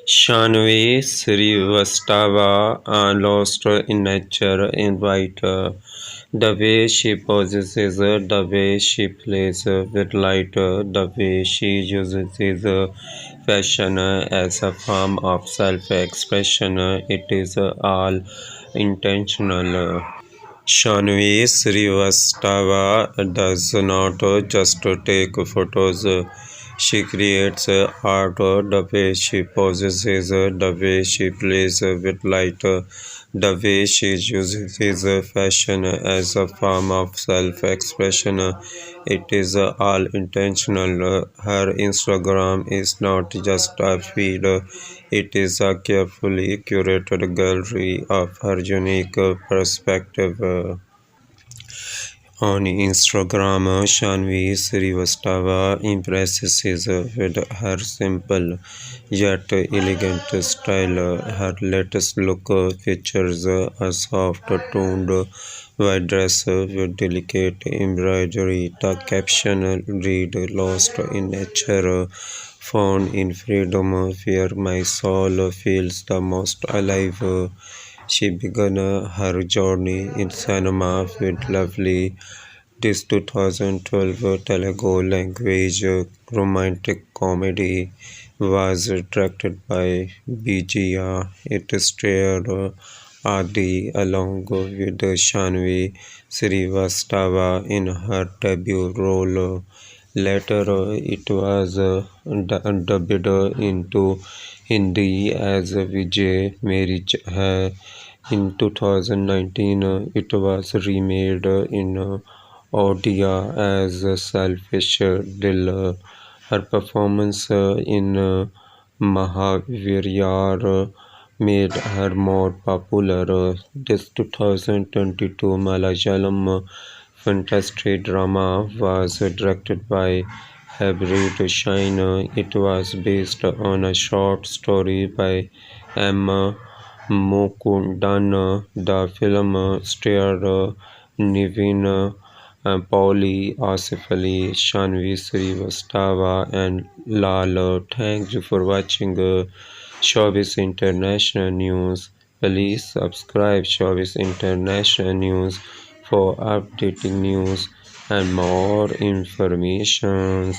Shanvi Srivastava lost in nature in white. The way she possesses, the way she plays with light, the way she uses fashion as a form of self-expression, it is all intentional. Shanvi Srivastava does not just take photos, she creates art. The way she poses, the way she plays with light, the way she uses fashion as a form of self-expression. It is all intentional. Her Instagram is not just a feed, it is a carefully curated gallery of her unique perspective. On Instagram, Shanvi Srivastava impresses with her simple yet elegant style. Her latest look features a soft-toned white dress with delicate embroidery. The caption read "Lost in nature, found in freedom, where my soul feels the most alive." She began her journey in cinema with Lovely. This 2012 Telugu language romantic comedy was directed by Bijaya. It starred Adi along with Shanvi Srivastava in her debut role. Later, it was dubbed into Hindi as Vijay Marriage Hai. In 2019, it was remade in Odia as Selfish Dil. Her performance in Mahaviryar made her more popular. This 2022 Malayalam fantasy drama was directed by Hybrid Shine. It was based on a short story by M. Mukundan. The film starred Niveen Pauli, Asif Ali, Shanvi Srivastava, and Lal. Thank you for watching Showbiz International News. Please subscribe Showbiz International News for updating news and more information.